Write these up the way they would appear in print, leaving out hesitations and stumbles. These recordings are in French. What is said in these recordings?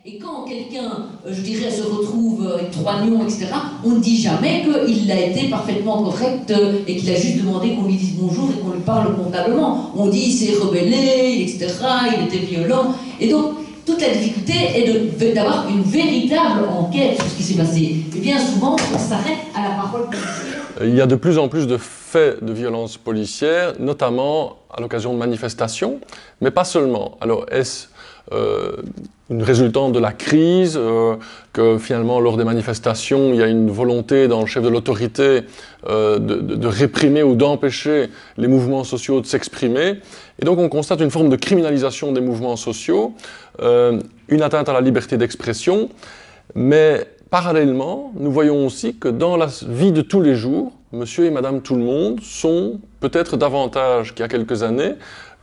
Et quand quelqu'un, je dirais, se retrouve avec trognon, etc., on ne dit jamais qu'il a été parfaitement correct et qu'il a juste demandé qu'on lui dise bonjour et qu'on lui parle comptablement. On dit il s'est rebellé, etc., il était violent. Et donc, toute la difficulté est d'avoir une véritable enquête sur ce qui s'est passé. Et bien souvent, on s'arrête à la parole policière. Il y a de plus en plus de faits de violence policière, notamment à l'occasion de manifestations, mais pas seulement. Alors, est-ce une résultante de la crise, que finalement lors des manifestations il y a une volonté dans le chef de l'autorité de réprimer ou d'empêcher les mouvements sociaux de s'exprimer, et donc on constate une forme de criminalisation des mouvements sociaux, une atteinte à la liberté d'expression, mais parallèlement nous voyons aussi que dans la vie de tous les jours, monsieur et madame tout le monde sont peut-être davantage qu'il y a quelques années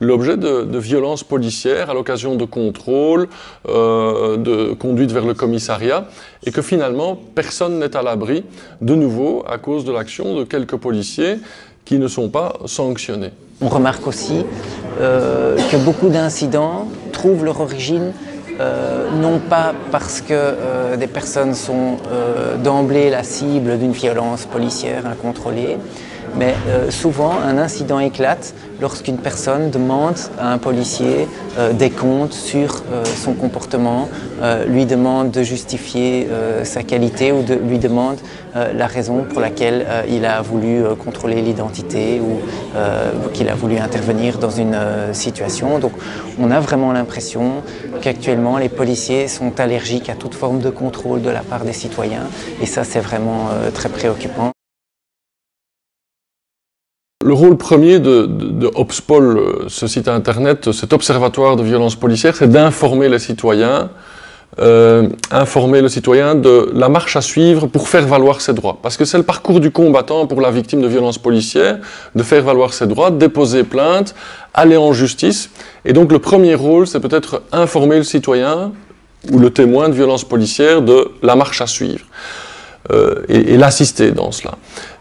l'objet de violences policières à l'occasion de contrôles, de conduite vers le commissariat, et que finalement personne n'est à l'abri, de nouveau, à cause de l'action de quelques policiers qui ne sont pas sanctionnés. On remarque aussi que beaucoup d'incidents trouvent leur origine non pas parce que des personnes sont d'emblée la cible d'une violence policière incontrôlée, mais souvent un incident éclate lorsqu'une personne demande à un policier des comptes sur son comportement, lui demande de justifier sa qualité ou lui demande la raison pour laquelle il a voulu contrôler l'identité ou qu'il a voulu intervenir dans une situation. Donc on a vraiment l'impression qu'actuellement les policiers sont allergiques à toute forme de contrôle de la part des citoyens, et ça c'est vraiment très préoccupant. Le rôle premier de Obspol, ce site internet, cet observatoire de violence policière, c'est d'informer les citoyens, de la marche à suivre pour faire valoir ses droits. Parce que c'est le parcours du combattant pour la victime de violence policière, de faire valoir ses droits, déposer plainte, aller en justice. Et donc le premier rôle, c'est peut-être informer le citoyen ou le témoin de violence policière de la marche à suivre. Et l'assister dans cela.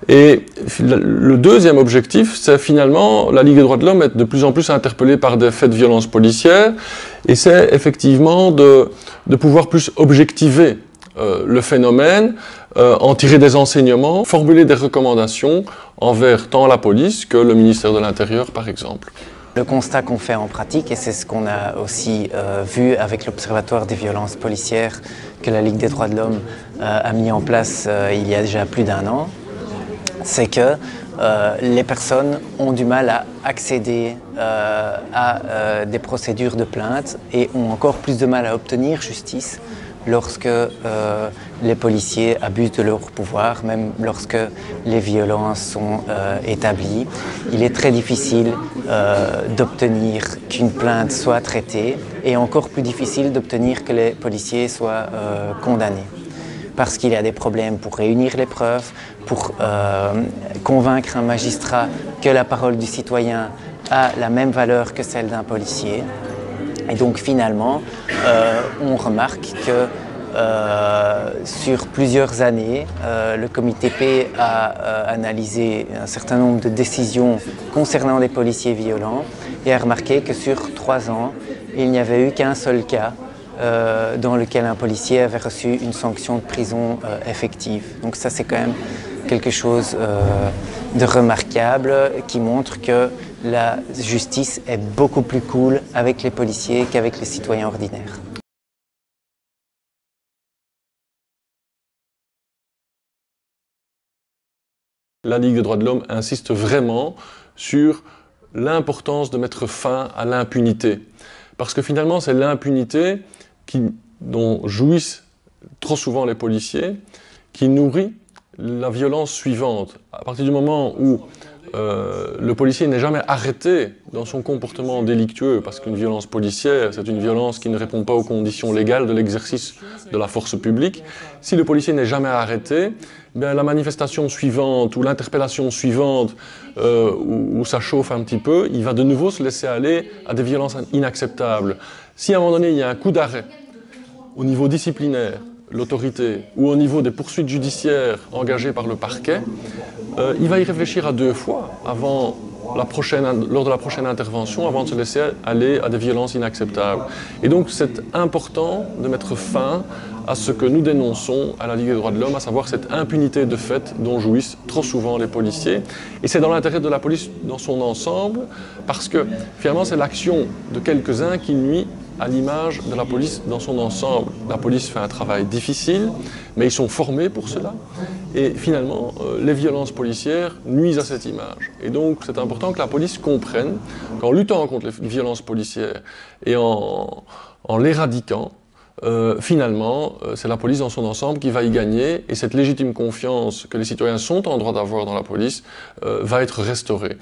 Et le deuxième objectif, c'est finalement, la Ligue des droits de l'homme est de plus en plus interpellée par des faits de violence policière, et c'est effectivement de pouvoir plus objectiver le phénomène, en tirer des enseignements, formuler des recommandations envers tant la police que le ministère de l'Intérieur, par exemple. Le constat qu'on fait en pratique, et c'est ce qu'on a aussi vu avec l'Observatoire des violences policières que la Ligue des droits de l'homme a mis en place il y a déjà plus d'1 an, c'est que les personnes ont du mal à accéder à des procédures de plainte et ont encore plus de mal à obtenir justice lorsque les policiers abusent de leur pouvoir, même lorsque les violences sont établies. Il est très difficile d'obtenir qu'une plainte soit traitée et encore plus difficile d'obtenir que les policiers soient condamnés. Parce qu'il y a des problèmes pour réunir les preuves, pour convaincre un magistrat que la parole du citoyen a la même valeur que celle d'un policier. Et donc finalement, on remarque que sur plusieurs années, le comité P a analysé un certain nombre de décisions concernant des policiers violents et a remarqué que sur 3 ans, il n'y avait eu qu'un seul cas dans lequel un policier avait reçu une sanction de prison effective. Donc ça c'est quand même quelque chose de remarquable qui montre que la justice est beaucoup plus cool avec les policiers qu'avec les citoyens ordinaires. La Ligue des droits de l'homme insiste vraiment sur l'importance de mettre fin à l'impunité. Parce que finalement, c'est l'impunité dont jouissent trop souvent les policiers qui nourrit la violence suivante. À partir du moment où le policier n'est jamais arrêté dans son comportement délictueux, parce qu'une violence policière, c'est une violence qui ne répond pas aux conditions légales de l'exercice de la force publique, si le policier n'est jamais arrêté, bien, la manifestation suivante ou l'interpellation suivante où ça chauffe un petit peu, il va de nouveau se laisser aller à des violences inacceptables. Si à un moment donné il y a un coup d'arrêt au niveau disciplinaire, l'autorité, ou au niveau des poursuites judiciaires engagées par le parquet, il va y réfléchir à 2 fois avant lors de la prochaine intervention avant de se laisser aller à des violences inacceptables. Et donc c'est important de mettre fin à ce que nous dénonçons à la Ligue des droits de l'homme, à savoir cette impunité de fait dont jouissent trop souvent les policiers. Et c'est dans l'intérêt de la police dans son ensemble, parce que finalement c'est l'action de quelques-uns qui nuit à l'image de la police dans son ensemble. La police fait un travail difficile, mais ils sont formés pour cela. Et finalement, les violences policières nuisent à cette image. Et donc, c'est important que la police comprenne qu'en luttant contre les violences policières et en l'éradiquant, finalement, c'est la police dans son ensemble qui va y gagner, et cette légitime confiance que les citoyens sont en droit d'avoir dans la police va être restaurée.